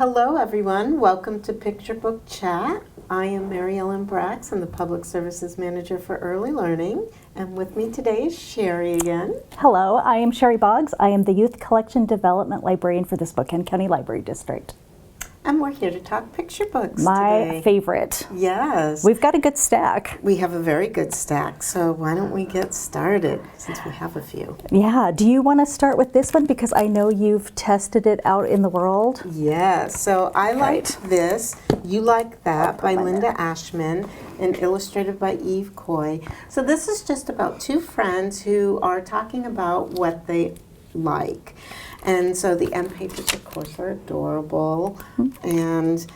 hello everyone. Welcome to Picture Book Chat. I am Mary Ellen Brax. I'm the Public Services Manager for Early Learning. And with me today is Sheri again. Hello, I am Sheri Boggs. I am the Youth Collection Development Librarian for the Spokane County Library District. And we're here to talk picture books My today. favorite. Yes. We've got a good stack. We have a very good stack, so why don't we get started since we have a few. Yeah, do you want to start with this one? Because I know you've tested it out in the world. Yes, so I liked this, You Like That by Linda Ashman and illustrated by Eve Coy. So this is just about two friends who are talking about what they like. And so the end pages, of course, are adorable. And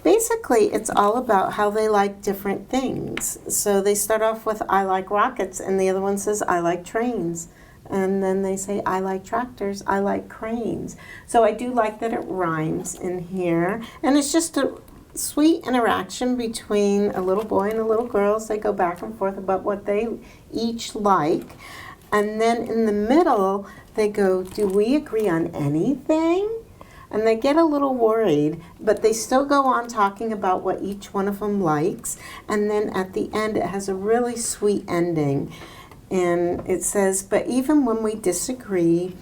basically, it's all about how they like different things. So they start off with, I like rockets, and the other one says, I like trains. And then they say, I like tractors, I like cranes. So I do like that it rhymes in here. And it's just a sweet interaction between a little boy and a little girl as they go back and forth about what they each like. And then in the middle, they go, do we agree on anything? And they get a little worried, but they still go on talking about what each one of them likes. And then at the end, it has a really sweet ending. And it says, but even when we disagree,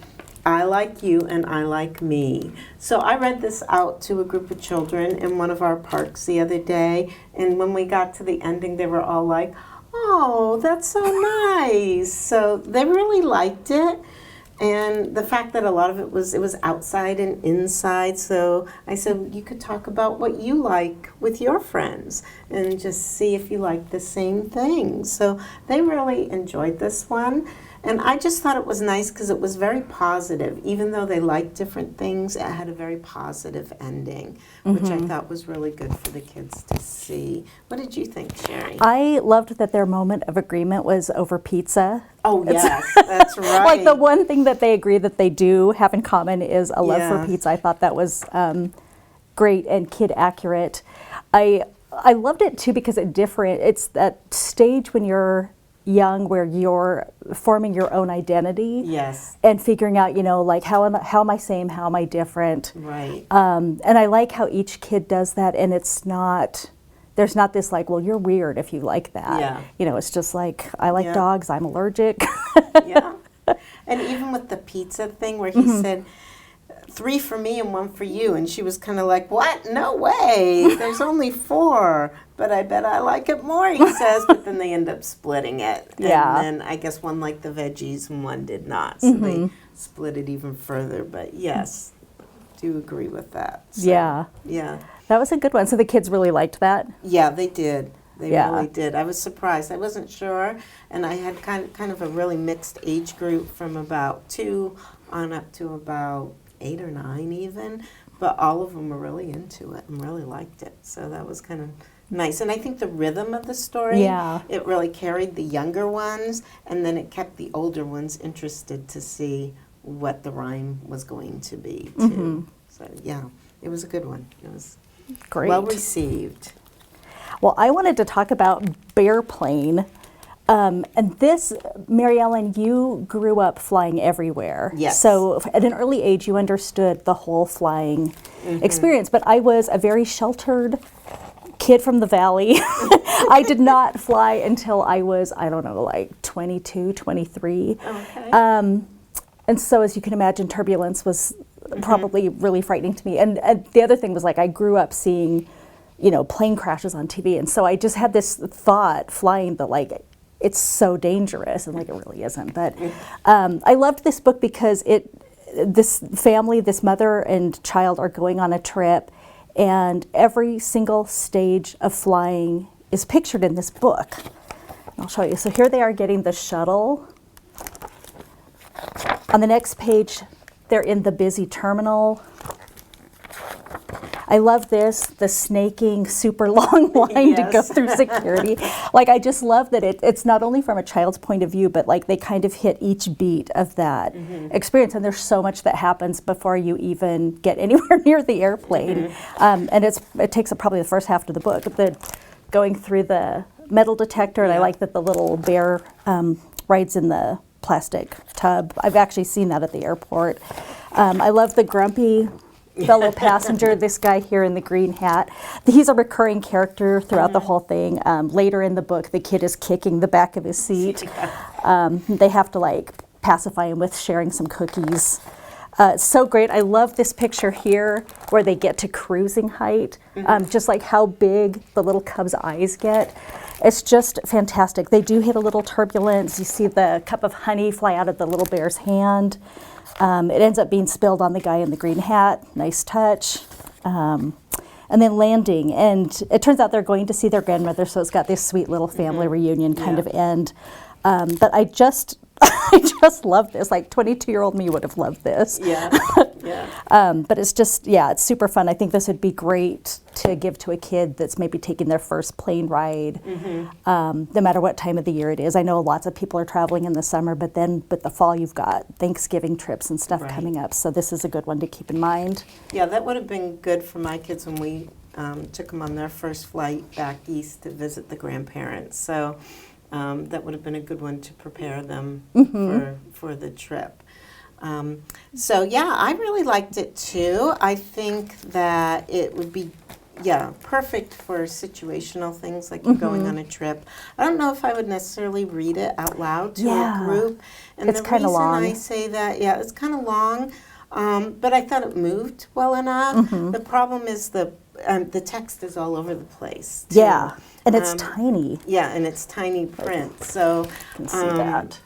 I like you and I like me. So I read this out to a group of children in one of our parks the other day. And when we got to the ending, they were all like, oh, that's so nice. So they really liked it. And the fact that a lot of it was outside and inside. So I said, you could talk about what you like with your friends and just see if you like the same thing. So they really enjoyed this one. And I just thought it was nice because it was very positive. Even though they liked different things, it had a very positive ending, which I thought was really good for the kids to see. What did you think, Sheri? I loved that their moment of agreement was over pizza. Oh, yes, that's right. Like the one thing that they agree that they do have in common is a love for pizza. I thought that was great and kid accurate. I loved it too because it's that stage when you're young where you're forming your own identity. Yes. And figuring out, like how am I same, how am I different? Right. And I like how each kid does that, and there's not this like, well, you're weird if you like that. Yeah. It's just like, I like dogs, I'm allergic. Yeah. And even with the pizza thing where he said, 3 for me and 1 for you. And she was kind of like, what? No way. There's only 4. But I bet I like it more, he says. But then they end up splitting it. Yeah. And then I guess one liked the veggies and one did not. So they split it even further. But yes, do agree with that. So, Yeah. Yeah. That was a good one. So the kids really liked that? Yeah, they did. They really did. I was surprised. I wasn't sure. And I had kind of a really mixed age group from about 2 on up to about 8 or 9 even, but all of them were really into it and really liked it. So that was kind of nice. And I think the rhythm of the story, it really carried the younger ones, and then it kept the older ones interested to see what the rhyme was going to be too. So yeah, it was a good one. It was great, well received. Well, I wanted to talk about Bearplane. And this, Mary Ellen, you grew up flying everywhere. Yes. So at an early age, you understood the whole flying experience. But I was a very sheltered kid from the valley. I did not fly until I was, I don't know, like 22, 23. Okay. And so as you can imagine, turbulence was probably really frightening to me. And the other thing was like I grew up seeing, plane crashes on TV. And so I just had this thought flying that like, it's so dangerous, and like it really isn't. But I loved this book because this family, this mother and child are going on a trip, and every single stage of flying is pictured in this book. I'll show you. So here they are getting the shuttle. On the next page, they're in the busy terminal. I love this, the snaking super long line to go through security. Like, I just love that it's not only from a child's point of view, but like they kind of hit each beat of that experience. And there's so much that happens before you even get anywhere near the airplane. And it takes up probably the first half of the book, going through the metal detector. And I like that the little bear rides in the plastic tub. I've actually seen that at the airport. I love the grumpy fellow passenger, this guy here in the green hat. He's a recurring character throughout the whole thing. Later in the book, the kid is kicking the back of his seat. They have to like pacify him with sharing some cookies. It's so great. I love this picture here where they get to cruising height, just like how big the little cub's eyes get. It's just fantastic. They do hit a little turbulence. You see the cup of honey fly out of the little bear's hand. It ends up being spilled on the guy in the green hat. Nice touch. And then landing. And it turns out they're going to see their grandmother, so it's got this sweet little family reunion kind of end. But I just love this. Like 22-year-old me would have loved this. Yeah. But it's just, it's super fun. I think this would be great to give to a kid that's maybe taking their first plane ride, no matter what time of the year it is. I know lots of people are traveling in the summer, but then with the fall you've got Thanksgiving trips and stuff coming up. So this is a good one to keep in mind. Yeah, that would have been good for my kids when we took them on their first flight back east to visit the grandparents. So that would have been a good one to prepare them for the trip. So yeah, I really liked it too. I think that it would be, perfect for situational things like you're going on a trip. I don't know if I would necessarily read it out loud to a group. And it's kind of long. I say that, it's kind of long, but I thought it moved well enough. The problem is the text is all over the place too. Yeah, and it's tiny. Yeah, and it's tiny print. So You can see that.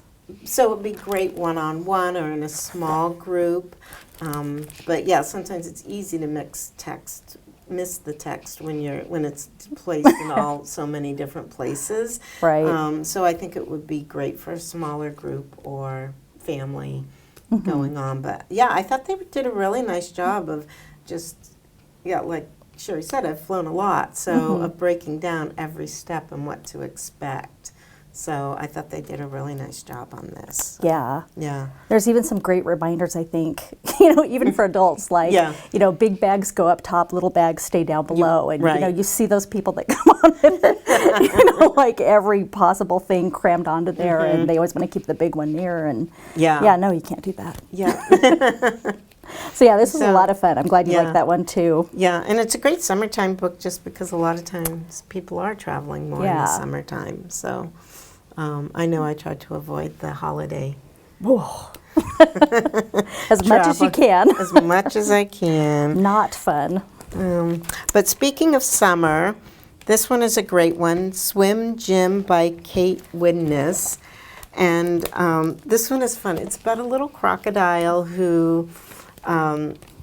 So it would be great one-on-one or in a small group. But yeah, sometimes it's easy to miss the text when it's placed in so many different places. Right. So I think it would be great for a smaller group or family going on. But yeah, I thought they did a really nice job of just, like Sheri said, I've flown a lot, so of breaking down every step and what to expect. So I thought they did a really nice job on this. Yeah. Yeah. There's even some great reminders, I think, even for adults, like, big bags go up top, little bags stay down below. And, you see those people that come on with it, like every possible thing crammed onto there, and they always want to keep the big one near. And no, you can't do that. Yeah. So this was a lot of fun. I'm glad you liked that one too. Yeah, and it's a great summertime book just because a lot of times people are traveling more in the summertime. So I know I tried to avoid the holiday. As much as you can. As much as I can. Not fun. But speaking of summer, this one is a great one, Swim Gym by Kaz Windness. And this one is fun. It's about a little crocodile who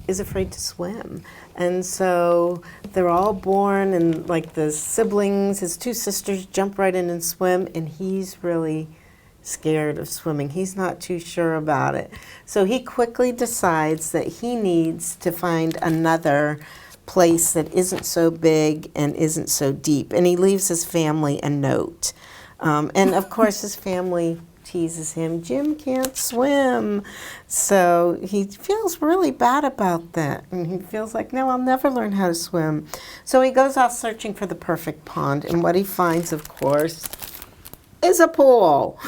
is afraid to swim. And so they're all born, and like the siblings, his two sisters, jump right in and swim, and he's really scared of swimming. He's not too sure about it. So he quickly decides that he needs to find another place that isn't so big and isn't so deep. And he leaves his family a note. And of course his family teases him, Jim can't swim. So he feels really bad about that. And he feels like, no, I'll never learn how to swim. So he goes out searching for the perfect pond. And what he finds, of course, is a pool.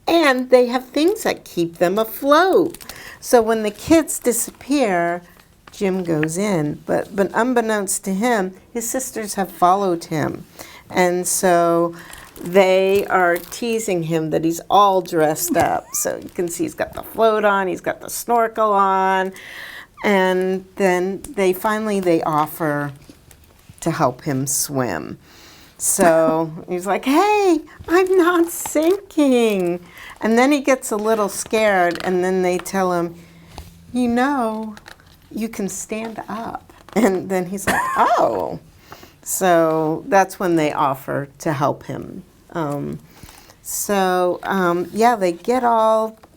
And they have things that keep them afloat. So when the kids disappear, Jim goes in. But unbeknownst to him, his sisters have followed him. And so they are teasing him that he's all dressed up. So you can see he's got the float on, he's got the snorkel on, and then they offer to help him swim. So he's like, hey, I'm not sinking. And then he gets a little scared, and then they tell him, you can stand up. And then he's like, oh. So that's when they offer to help him.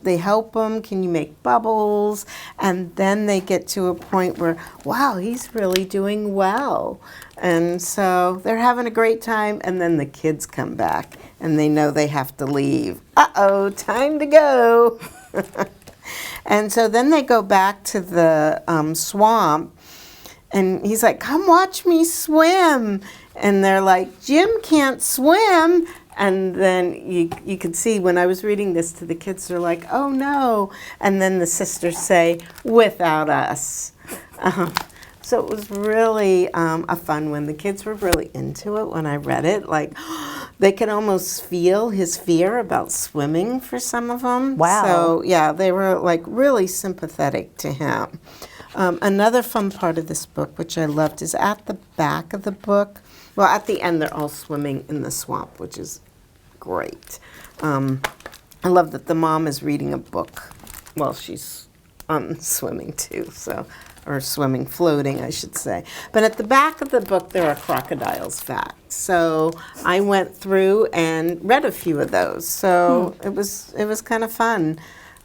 They help him. Can you make bubbles? And then they get to a point where, wow, he's really doing well. And so they're having a great time. And then the kids come back and they know they have to leave. Uh-oh, time to go. And so then they go back to the swamp. And he's like, come watch me swim. And they're like, Jim can't swim. And then you could see when I was reading this to the kids, they're like, oh no. And then the sisters say, without us. So it was really a fun one. The kids were really into it when I read it. Like, they could almost feel his fear about swimming for some of them. Wow. So, yeah, they were, like, really sympathetic to him. Another fun part of this book, which I loved, is at the back of the book. Well, at the end, they're all swimming in the swamp, which is great. I love that the mom is reading a book while she's swimming, too, so... or swimming, floating, I should say. But at the back of the book, there are crocodiles facts. So I went through and read a few of those. So it was kind of fun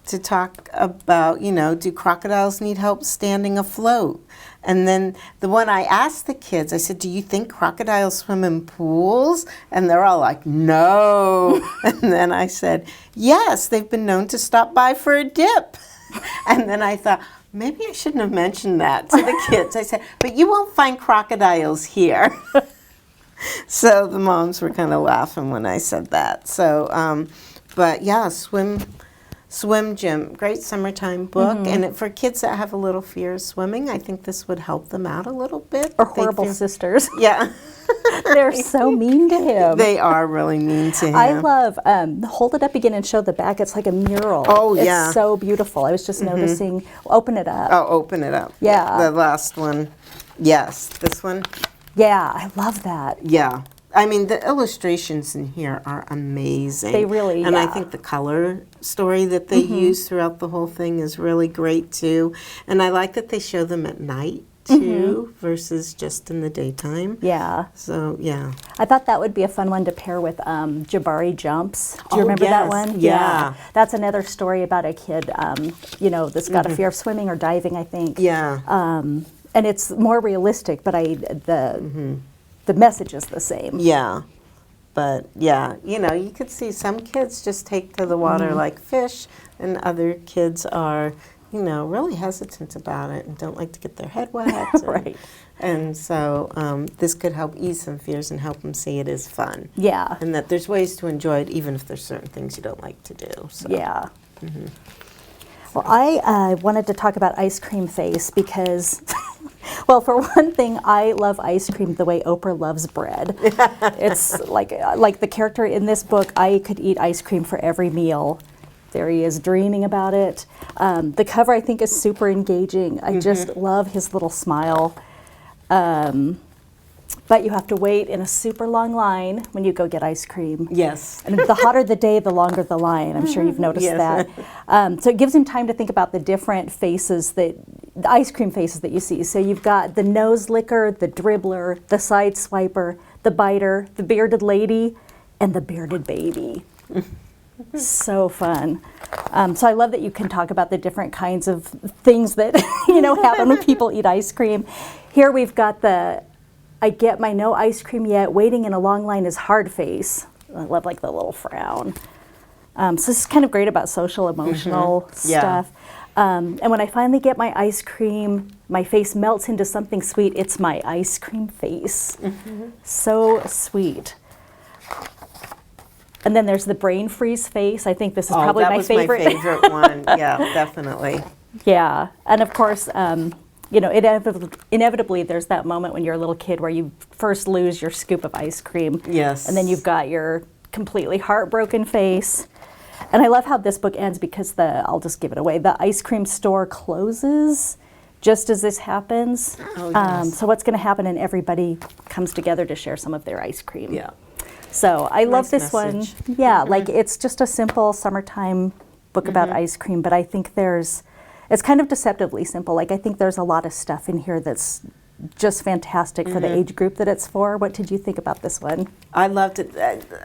to talk about, you know, do crocodiles need help standing afloat? And then the one I asked the kids, I said, do you think crocodiles swim in pools? And they're all like, no. And then I said, yes, they've been known to stop by for a dip. And then I thought, maybe I shouldn't have mentioned that to the kids. I said, but you won't find crocodiles here. So the moms were kind of laughing when I said that. So, but yeah, Swim Gym, great summertime book. And for kids that have a little fear of swimming, I think this would help them out a little bit. Or horrible sisters. Yeah. They're so mean to him. They are really mean to him. I love, hold it up again and show the back. It's like a mural. Oh, yeah. It's so beautiful. I was just noticing. Open it up. Oh, open it up. Yeah. The last one. Yes, this one. Yeah, I love that. Yeah. I mean, the illustrations in here are amazing. They really, And I yeah. think the color story that they use throughout the whole thing is really great, too. And I like that they show them at night, too, versus just in the daytime. Yeah. So, yeah. I thought that would be a fun one to pair with Jabari Jumps. Do you remember that yes. one? Yeah. That's another story about a kid, you know, that's got a fear of swimming or diving, I think. Yeah. And it's more realistic, but the message is the same. Yeah. But, yeah, you know, you could see some kids just take to the water like fish, and other kids are, you know, really hesitant about it and don't like to get their head wet. Right. And so this could help ease some fears and help them see it is fun. Yeah. And that there's ways to enjoy it even if there's certain things you don't like to do. So. Yeah. Well, I wanted to talk about Ice Cream Face because, well, for one thing, I love ice cream the way Oprah loves bread. It's like the character in this book, I could eat ice cream for every meal. There he is dreaming about it. The cover, I think, is super engaging. I just love his little smile. But you have to wait in a super long line when you go get ice cream. Yes. And the hotter the day, the longer the line. I'm sure you've noticed Yes. that. So it gives him time to think about the different faces the ice cream faces that you see. So you've got the nose licker, the dribbler, the side swiper, the biter, the bearded lady, and the bearded baby. So fun. So I love that you can talk about the different kinds of things that happen when people eat ice cream. Here we've got the I get my no ice cream yet, waiting in a long line is hard face. I love like the little frown. So this is kind of great about social, emotional stuff. And when I finally get my ice cream, my face melts into something sweet. It's my ice cream face. So sweet. And then there's the brain freeze face. I think this is probably my favorite. That was my favorite one. Yeah, definitely. Yeah. And of course, inevitably there's that moment when you're a little kid where you first lose your scoop of ice cream. Yes. And then you've got your completely heartbroken face. And I love how this book ends because I'll just give it away, the ice cream store closes just as this happens. Oh, yes. So what's going to happen, and everybody comes together to share some of their ice cream. Yeah. So I love Nice this message. one. Yeah, like it's just a simple summertime book about ice cream, but I think it's kind of deceptively simple. Like I think there's a lot of stuff in here that's just fantastic for the age group that it's for. What did you think about this one? I loved it.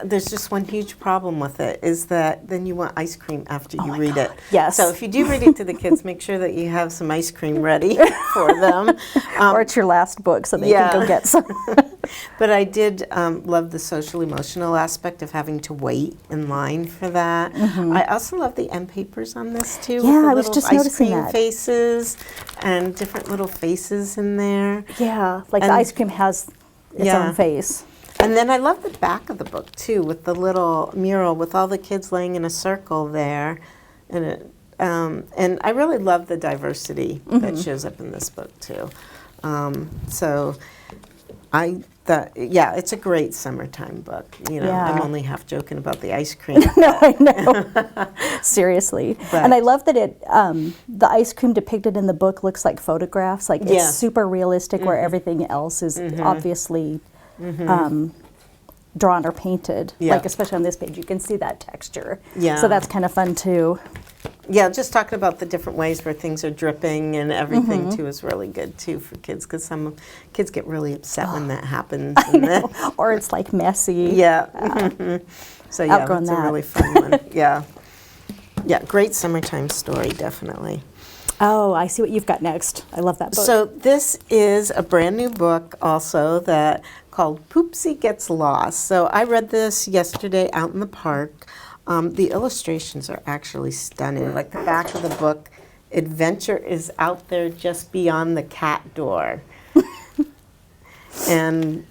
There's just one huge problem with it is that then you want ice cream after you read it. Yes. So if you do read it to the kids, make sure that you have some ice cream ready for them. Or it's your last book so they can go get some. But I did love the social emotional aspect of having to wait in line for that. I also love the end papers on this too. Yeah, with the I was little just ice noticing cream that. faces and different little faces in there. Yeah, like the And- ice cream has its Yeah. own face. And then I love the back of the book too, with the little mural with all the kids laying in a circle there, and And I really love the diversity that shows up in this book too. So I thought, yeah, it's a great summertime book. You know, Yeah. I'm only half joking about the ice cream. No, I know. Seriously. And I love that the ice cream depicted in the book looks like photographs. Like, Yeah. it's super realistic where everything else is obviously drawn or painted. Yeah. Like, especially on this page, you can see that texture. Yeah. So that's kind of fun, too. Yeah, just talking about the different ways where things are dripping and everything too is really good too for kids, because some kids get really upset when that happens. I know. Or it's, like, messy. Yeah. So yeah, Outgrown it's that. a really fun one. Yeah. Yeah, great summertime story, definitely. Oh, I see what you've got next. I love that book. So this is a brand new book also that called Poopsie Gets Lost. So I read this yesterday out in the park. The illustrations are actually stunning. Like the back of the book, adventure is out there just beyond the cat door. And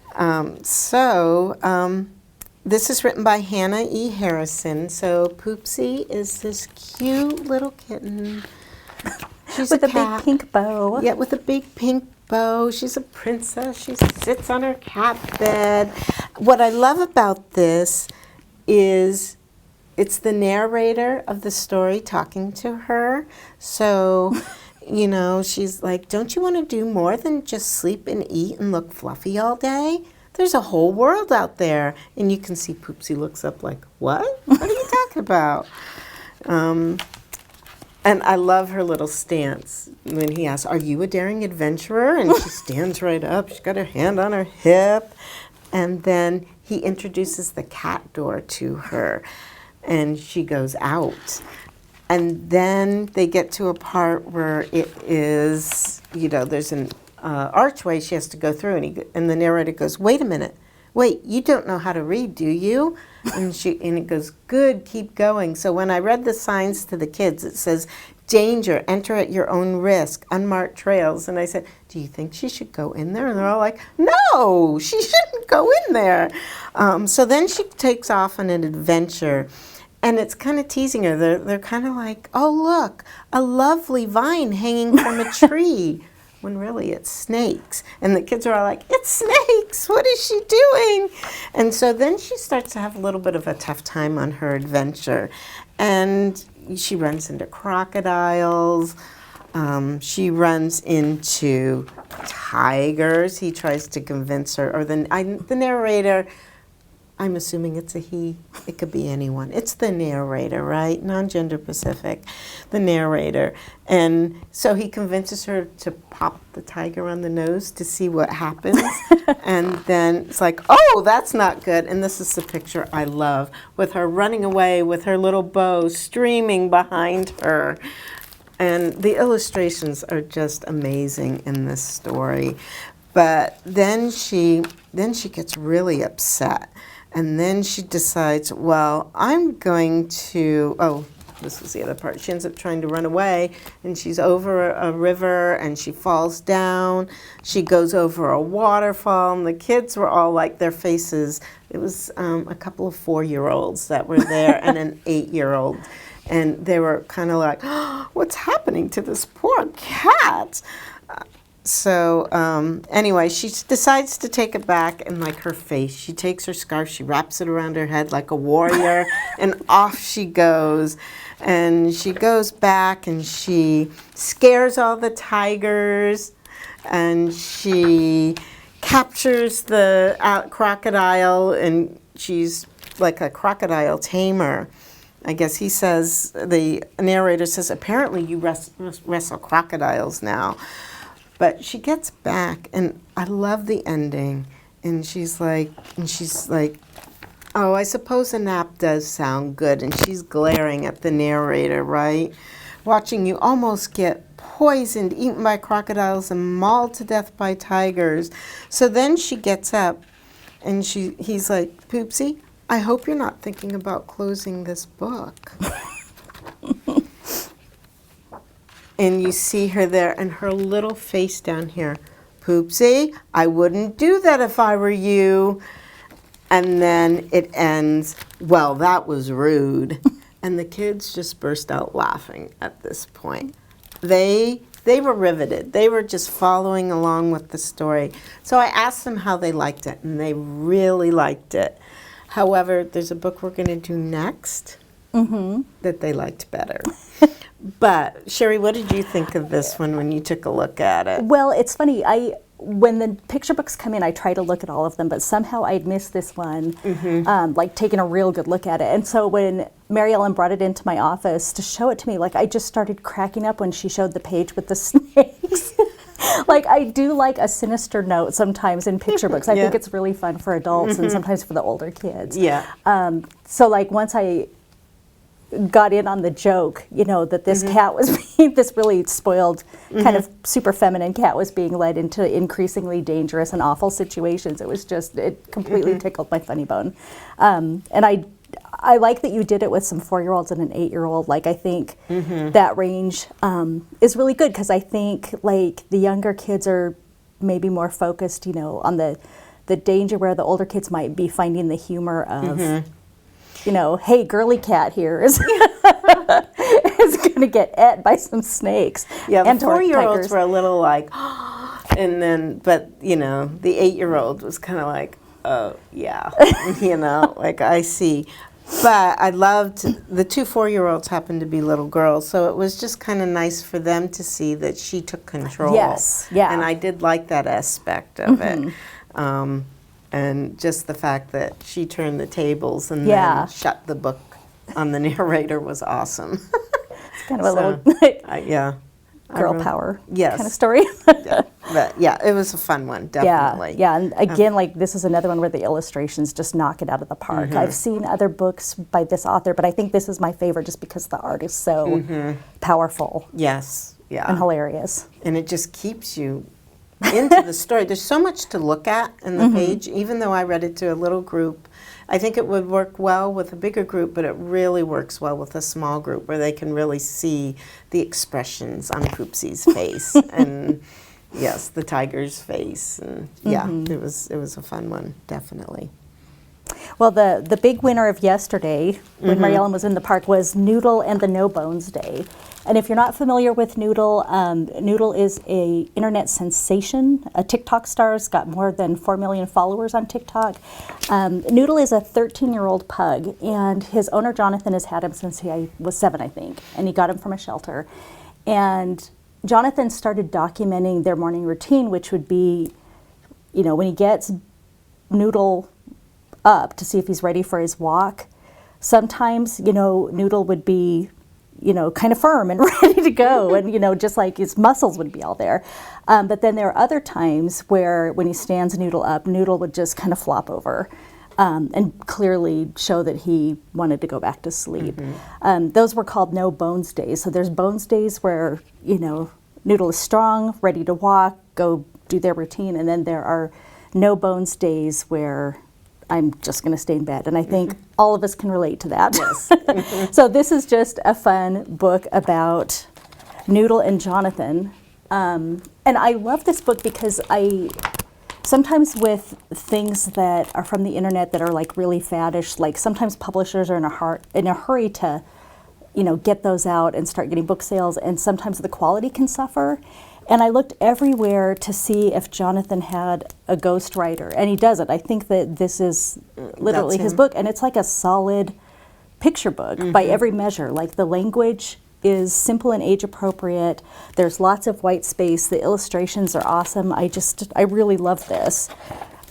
this is written by Hannah E. Harrison. So Poopsie is this cute little kitten. She's with a cat. big pink bow. Yeah, with a big pink bow. She's a princess. She sits on her cat bed. What I love about this is it's the narrator of the story talking to her. So, you know, she's like, don't you want to do more than just sleep and eat and look fluffy all day? There's a whole world out there. And you can see Poopsie looks up like, what? What are you talking about? And I love her little stance when he asks, are you a daring adventurer? And she stands right up. She's got her hand on her hip. And then he introduces the cat door to her. And she goes out. And then they get to a part where it is, you know, there's an archway she has to go through. And the narrator goes, wait a minute. Wait, you don't know how to read, do you? And it goes, good, keep going. So when I read the signs to the kids, it says, danger, enter at your own risk, unmarked trails. And I said, do you think she should go in there? And they're all like, no, she shouldn't go in there. So then she takes off on an adventure. And it's kind of teasing her. They're kind of like, oh, look, a lovely vine hanging from a tree. When really it's snakes. And the kids are all like, it's snakes, what is she doing? And so then she starts to have a little bit of a tough time on her adventure. And she runs into crocodiles. She runs into tigers. He tries to convince her, or the narrator, I'm assuming it's a he. It could be anyone. It's the narrator, right? Non-gender Pacific. The narrator. And so he convinces her to pop the tiger on the nose to see what happens. And then it's like, oh, that's not good. And this is the picture I love, with her running away with her little bow streaming behind her. And the illustrations are just amazing in this story. But then she gets really upset. And then she decides, well, I'm going to, oh, this was the other part. She ends up trying to run away, and she's over a river, and she falls down. She goes over a waterfall, and the kids were all like, their faces, it was a couple of 4-year-olds that were there and an 8-year-old. And they were kind of like, oh, what's happening to this poor cat? So anyway, she decides to take it back, and like her face, she takes her scarf, she wraps it around her head like a warrior, and off she goes. And she goes back and she scares all the tigers, and she captures the crocodile, and she's like a crocodile tamer. I guess he says, the narrator says, apparently you wrestle crocodiles now. But she gets back, and I love the ending. And she's like, oh, I suppose a nap does sound good. And she's glaring at the narrator, right? Watching you almost get poisoned, eaten by crocodiles, and mauled to death by tigers. So then she gets up, and he's like, Poopsie, I hope you're not thinking about closing this book. And you see her there, and her little face down here. Poopsie, I wouldn't do that if I were you. And then it ends, well, that was rude. And the kids just burst out laughing at this point. They were riveted. They were just following along with the story. So I asked them how they liked it, and they really liked it. However, there's a book we're going to do next that they liked better. But, Sheri, what did you think of this one when you took a look at it? Well, it's funny. When the picture books come in, I try to look at all of them, but somehow I'd missed this one, like taking a real good look at it. And so when Mary Ellen brought it into my office to show it to me, like I just started cracking up when she showed the page with the snakes. Like I do like a sinister note sometimes in picture books. I think it's really fun for adults and sometimes for the older kids. Yeah. So like once I got in on the joke, you know, that this cat was being, this really spoiled, kind of super feminine cat was being led into increasingly dangerous and awful situations. It was just, it completely tickled my funny bone. And I like that you did it with some 4-year-olds and an 8-year-old. Like I think that range is really good because I think like the younger kids are maybe more focused, you know, on the danger where the older kids might be finding the humor of, you know, hey, girly cat here is going to get ate by some snakes. Yeah, the and 4-year-olds were a little like, and then, but, you know, the 8-year-old was kind of like, oh, yeah, you know, like I see. But I loved, the 2 4-year-olds happened to be little girls, so it was just kind of nice for them to see that she took control. Yes, yeah. And I did like that aspect of it. And just the fact that she turned the tables and then shut the book on the narrator was awesome. It's kind of a little girl power kind of story. But yeah, it was a fun one, definitely. Yeah, and again, like this is another one where the illustrations just knock it out of the park. I've seen other books by this author, but I think this is my favorite just because the art is so powerful. Yes, yeah. And hilarious. And it just keeps you into the story. There's so much to look at in the page, even though I read it to a little group. I think it would work well with a bigger group, but it really works well with a small group where they can really see the expressions on Poopsie's face and yes, the tiger's face. And yeah, it was a fun one, definitely. Well, the big winner of yesterday, when Mary Ellen was in the park, was Noodle and the No Bones Day. And if you're not familiar with Noodle, Noodle is a internet sensation. A TikTok star, has got more than 4 million followers on TikTok. Noodle is a 13-year-old pug, and his owner, Jonathan, has had him since he was 7, I think, and he got him from a shelter. And Jonathan started documenting their morning routine, which would be, you know, when he gets Noodle up to see if he's ready for his walk, sometimes, you know, Noodle would be, you know, kind of firm and ready to go, and, you know, just like his muscles would be all there. But then there are other times where when he stands Noodle up, Noodle would just kind of flop over and clearly show that he wanted to go back to sleep. Those were called no bones days. So there's bones days where, you know, Noodle is strong, ready to walk, go do their routine, and then there are no bones days where I'm just going to stay in bed. And I think all of us can relate to that. Yes. So this is just a fun book about Noodle and Jonathan. And I love this book because sometimes with things that are from the internet that are like really faddish, like sometimes publishers are in a hurry to, you know, get those out and start getting book sales, and sometimes the quality can suffer. And I looked everywhere to see if Jonathan had a ghostwriter, and he doesn't. I think that this is literally his book, and it's like a solid picture book by every measure. Like the language is simple and age appropriate. There's lots of white space. The illustrations are awesome. I really love this.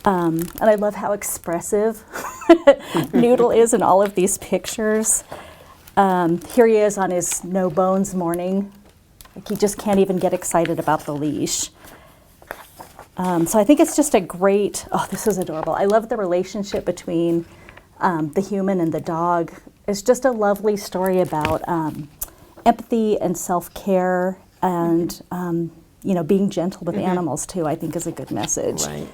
And I love how expressive Noodle is in all of these pictures. Here he is on his no bones morning. Like he just can't even get excited about the leash. So I think it's just a great, this is adorable. I love the relationship between the human and the dog. It's just a lovely story about empathy and self-care and, you know, being gentle with animals too, I think is a good message. Right.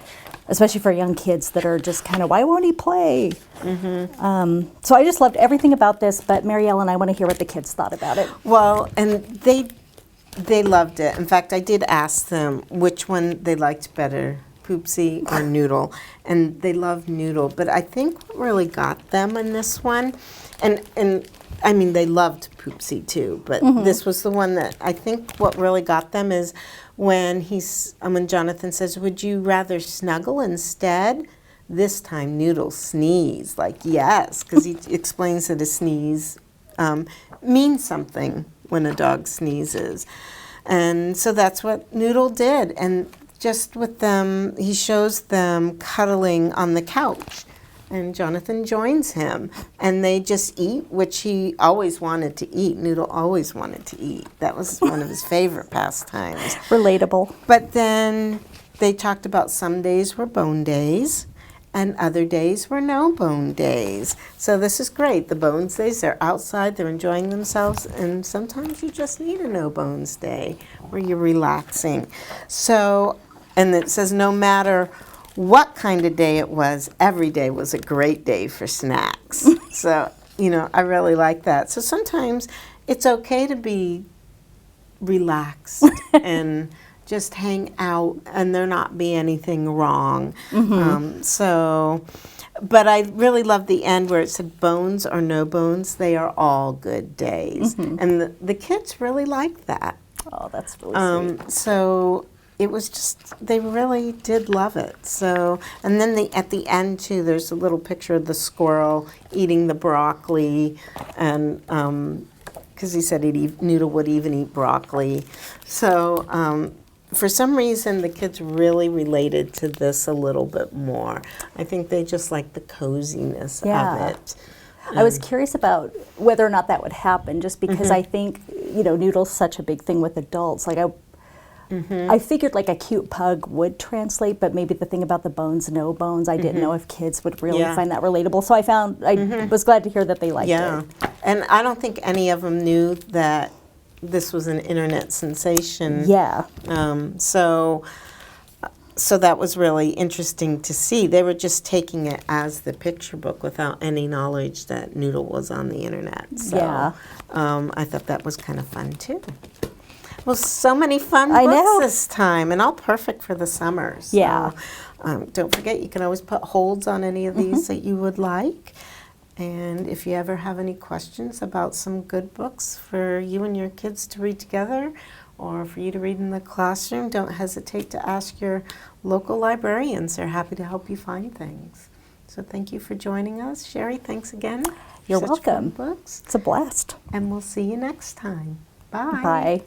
Especially for young kids that are just kind of, why won't he play? So I just loved everything about this, but Mary Ellen, I want to hear what the kids thought about it. Well, and they loved it. In fact, I did ask them which one they liked better, Poopsie or Noodle, and they loved Noodle. But I think what really got them in this one, and I mean, they loved Poopsie too, but this was the one that I think what really got them is when when Jonathan says, "Would you rather snuggle instead?" This time, Noodle sneezed, like yes, because he explains that a sneeze means something when a dog sneezes, and so that's what Noodle did, and just with them, he shows them cuddling on the couch. And Jonathan joins him, and they just eat, which he always wanted to eat. Noodle always wanted to eat. That was one of his favorite pastimes. Relatable. But then they talked about some days were bone days, and other days were no bone days. So this is great. The bones days, they're outside, they're enjoying themselves, and sometimes you just need a no bones day where you're relaxing. So, and it says no matter what kind of day it was, every day was a great day for snacks. So, I really like that. So sometimes it's okay to be relaxed and just hang out and there not be anything wrong. But I really love the end where it said bones or no bones, they are all good days. And the kids really like that. Oh, that's really sweet. So it was just, they really did love it. So, and then at the end too, there's a little picture of the squirrel eating the broccoli, and because he said Noodle would even eat broccoli. So for some reason, the kids really related to this a little bit more. I think they just like the coziness of it. I was curious about whether or not that would happen, just because I think, Noodle's such a big thing with adults. Like I figured like a cute pug would translate, but maybe the thing about the bones, no bones, I didn't know if kids would really find that relatable. So I was glad to hear that they liked it. And I don't think any of them knew that this was an internet sensation. Yeah. So that was really interesting to see. They were just taking it as the picture book without any knowledge that Noodle was on the internet. So I thought that was kind of fun too. Well, so many fun books this time, and all perfect for the summer. So, don't forget, you can always put holds on any of these that you would like. And if you ever have any questions about some good books for you and your kids to read together, or for you to read in the classroom, don't hesitate to ask your local librarians. They're happy to help you find things. So thank you for joining us. Sheri, thanks again. You're Such welcome. fun books. It's a blast. And we'll see you next time. Bye. Bye.